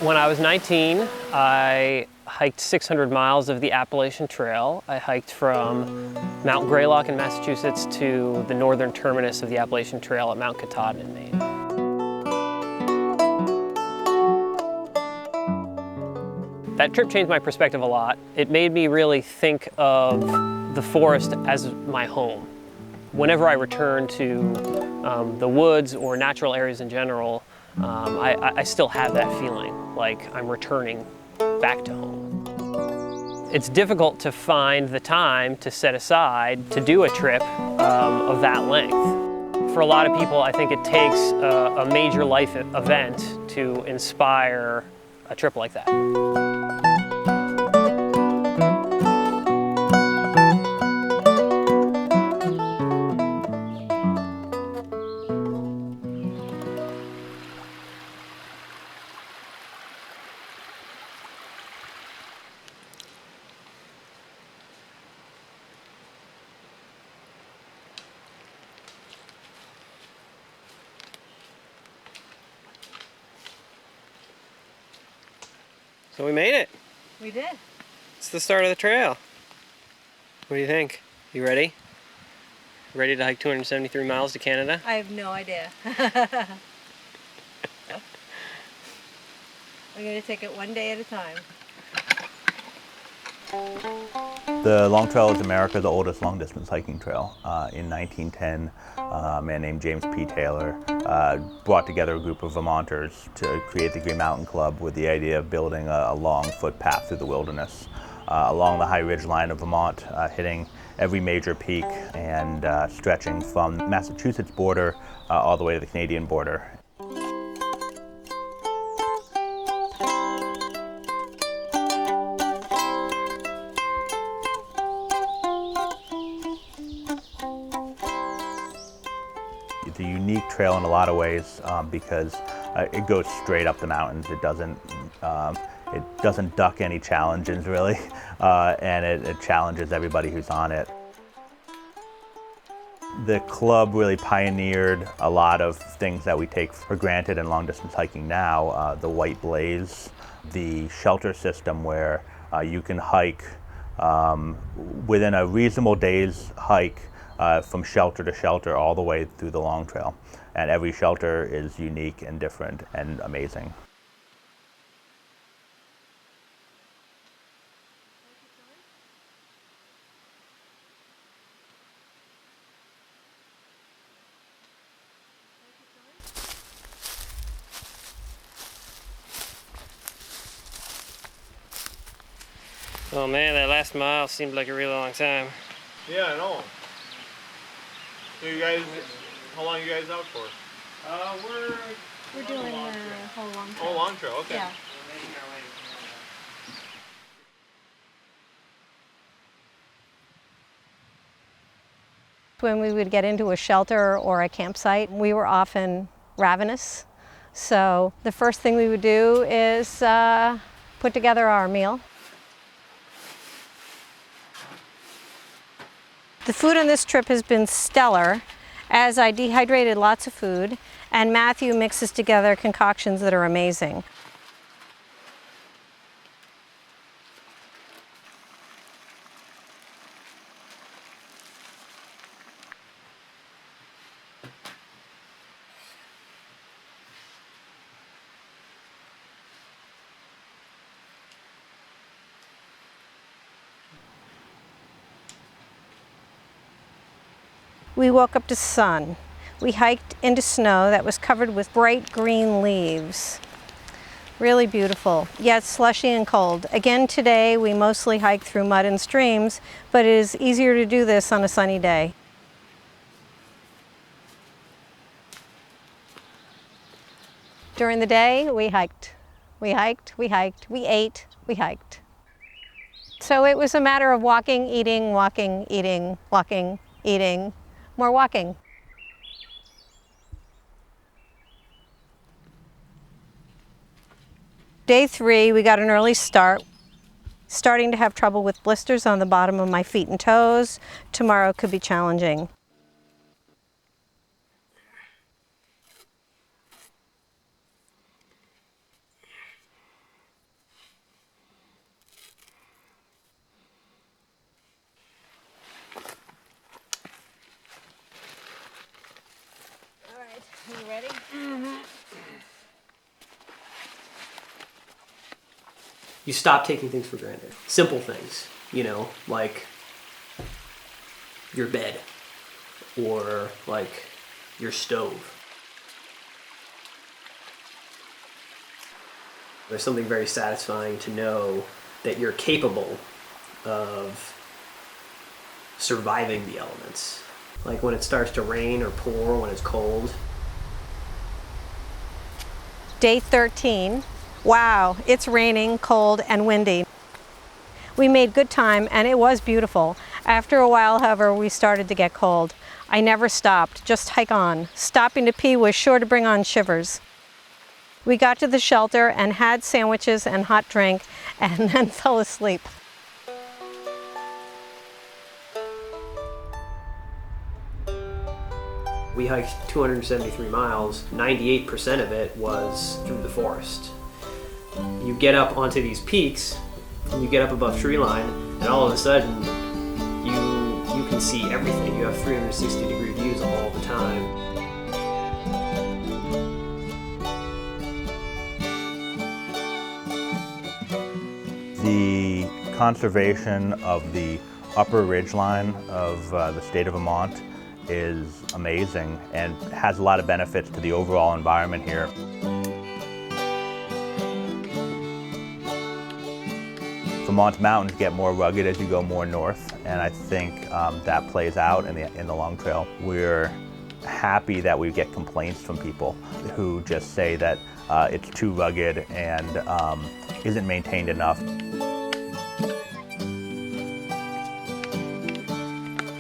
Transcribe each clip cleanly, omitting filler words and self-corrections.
When I was 19, I hiked 600 miles of the Appalachian Trail. I hiked from Mount Greylock in Massachusetts to the northern terminus of the Appalachian Trail at Mount Katahdin in Maine. That trip changed my perspective a lot. It made me really think of the forest as my home. Whenever I return to the woods or natural areas in general, I still have that feeling like I'm returning back to home. It's difficult to find the time to set aside to do a trip of that length. For a lot of people, I think it takes a major life event to inspire a trip like that. So we made it. We did. It's the start of the trail. What do you think? You ready? Ready to hike 273 miles to Canada? I have no idea. I'm going to take it one day at a time. The Long Trail is America's oldest long-distance hiking trail. In 1910, a man named James P. Taylor brought together a group of Vermonters to create the Green Mountain Club with the idea of building a long footpath through the wilderness along the high ridge line of Vermont, hitting every major peak and stretching from the Massachusetts border all the way to the Canadian border. It's a unique trail in a lot of ways because it goes straight up the mountains. It doesn't duck any challenges really, and it challenges everybody who's on it. The club really pioneered a lot of things that we take for granted in long distance hiking now. The white blaze, the shelter system where you can hike within a reasonable day's hike from shelter to shelter all the way through the long trail. And every shelter is unique and different and amazing. Oh man, that last mile seemed like a really long time. Yeah, I know. So you guys, how long are you guys out for? We're doing the whole long trail. Oh, long trail, okay. Yeah. When we would get into a shelter or a campsite, we were often ravenous. So the first thing we would do is put together our meal. The food on this trip has been stellar, as I dehydrated lots of food, and Matthew mixes together concoctions that are amazing. We woke up to sun. We hiked into snow that was covered with bright green leaves. Really beautiful, yet slushy and cold. Again today, we mostly hiked through mud and streams, but it is easier to do this on a sunny day. During the day, we hiked. We ate, we hiked. So it was a matter of walking, eating, walking, eating, walking, eating, more walking. Day 3, we got an early start. Starting to have trouble with blisters on the bottom of my feet and toes. Tomorrow could be challenging. you stop taking things for granted. Simple things, you know, like your bed or like your stove. There's something very satisfying to know that you're capable of surviving the elements. Like when it starts to rain or pour, when it's cold. Day 13. Wow, it's raining, cold, and windy. We made good time and it was beautiful. After a while, however, we started to get cold. I never stopped, just hike on. Stopping to pee was sure to bring on shivers. We got to the shelter and had sandwiches and hot drink and then fell asleep. We hiked 273 miles. 98% of it was through the forest. You get up onto these peaks, and you get up above tree line, and all of a sudden, you can see everything. You have 360-degree views all the time. The conservation of the upper ridgeline of the state of Vermont is amazing and has a lot of benefits to the overall environment here. Vermont's mountains get more rugged as you go more north, and I think that plays out in the Long Trail. We're happy that we get complaints from people who just say that it's too rugged and isn't maintained enough.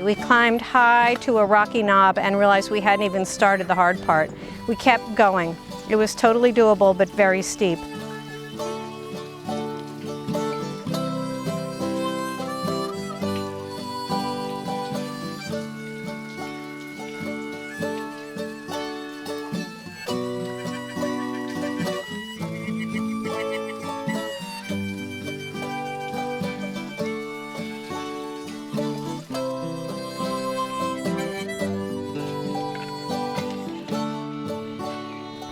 We climbed high to a rocky knob and realized we hadn't even started the hard part. We kept going. It was totally doable, but very steep.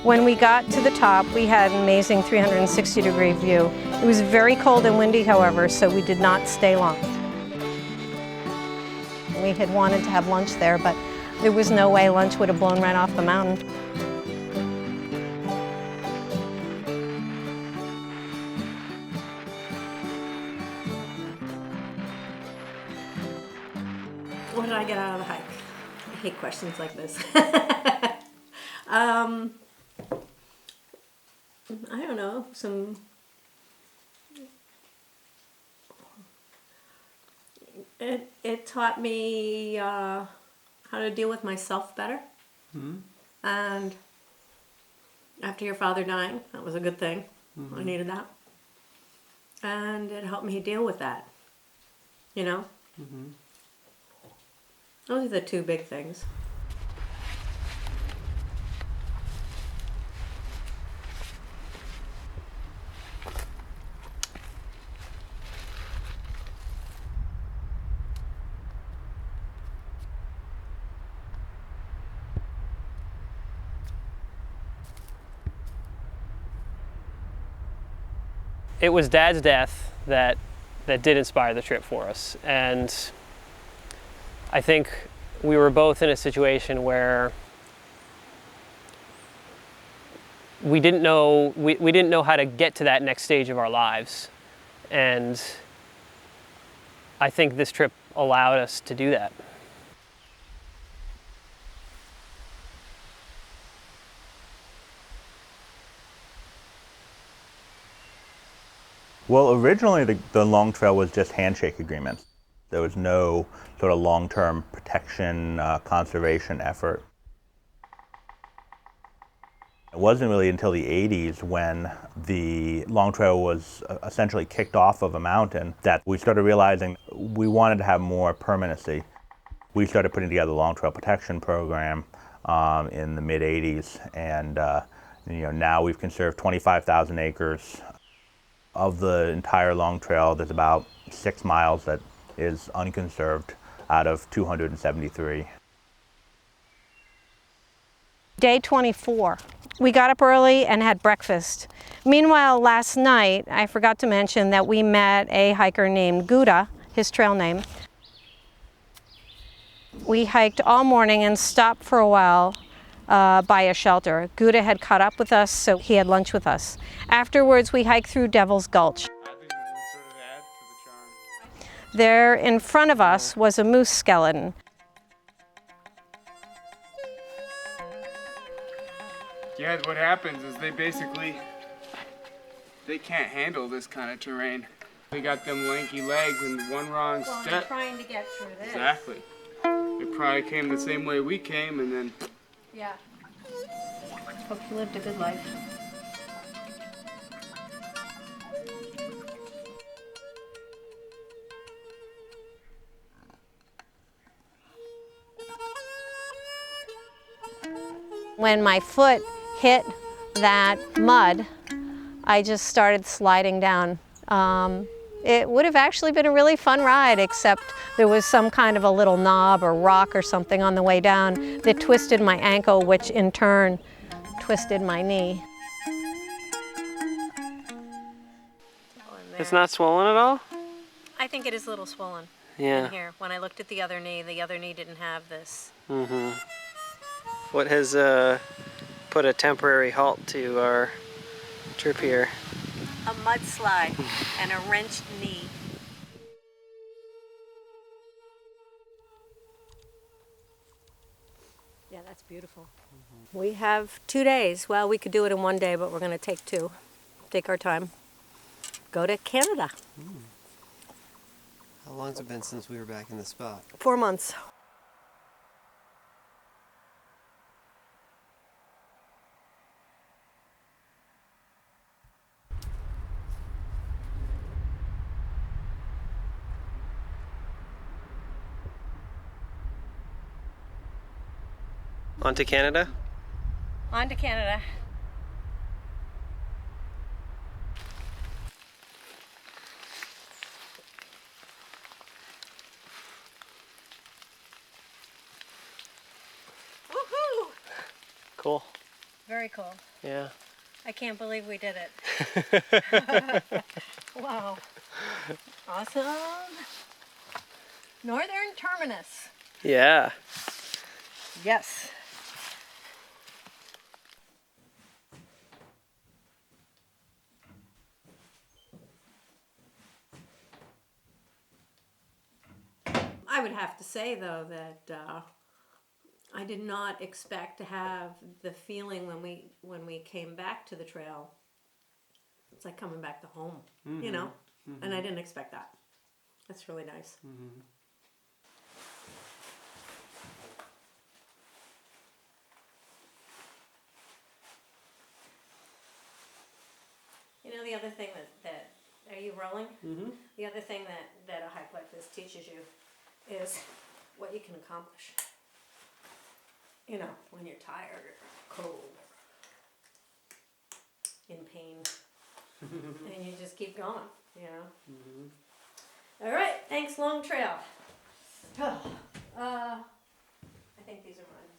When we got to the top, we had an amazing 360-degree view. It was very cold and windy, however, so we did not stay long. We had wanted to have lunch there, but there was no way lunch would have blown right off the mountain. What did I get out of the hike? I hate questions like this. I don't know, it taught me how to deal with myself better. Mm-hmm. And after your father dying, that was a good thing. Mm-hmm. I needed that. And it helped me deal with that, you know? Mm-hmm. Those are the two big things. It was Dad's death that did inspire the trip for us, and I think we were both in a situation where we didn't know how to get to that next stage of our lives, and I think this trip allowed us to do that. Well, originally the Long Trail was just handshake agreements. There was no sort of long-term protection, conservation effort. It wasn't really until the 80s when the Long Trail was essentially kicked off of a mountain that we started realizing we wanted to have more permanency. We started putting together the Long Trail Protection Program in the mid-80s, and now we've conserved 25,000 acres. Of the entire Long Trail, there's about 6 miles that is unconserved out of 273. Day 24. We got up early and had breakfast. Meanwhile, last night, I forgot to mention that we met a hiker named Gouda, his trail name. We hiked all morning and stopped for a while by a shelter. Gouda had caught up with us, so he had lunch with us. Afterwards, we hiked through Devil's Gulch. There in front of us was a moose skeleton. Yeah, what happens is they can't handle this kind of terrain. They got them lanky legs and one wrong step. Trying to get through this. Exactly. They probably came the same way we came and then... Yeah. Hope you lived a good life. When my foot hit that mud, I just started sliding down. It would have actually been a really fun ride, except there was some kind of a little knob or rock or something on the way down that twisted my ankle, which in turn twisted my knee. It's not swollen at all? I think it is a little swollen Yeah. in here. When I looked at the other knee didn't have this. Mm-hmm. What has put a temporary halt to our trip here? A mudslide and a wrenched knee. Yeah, that's beautiful. We have 2 days. Well, we could do it in 1 day, but we're going to take 2. Take our time. Go to Canada. How long's it been since we were back in the spot? 4 months. On to Canada? On to Canada. Woohoo! Cool. Very cool. Yeah. I can't believe we did it. Wow. Awesome. Northern Terminus. Yeah. Yes. I would have to say, though, that I did not expect to have the feeling when we came back to the trail. It's like coming back to home, you know? Mm-hmm. And I didn't expect that. That's really nice. Mm-hmm. You know, the other thing that are you rolling? Mm-hmm. The other thing that a hike like this teaches you is what you can accomplish. You know, when you're tired or cold or in pain. And you just keep going, you know. Mm-hmm. All right, thanks, long trail. I think these are mine.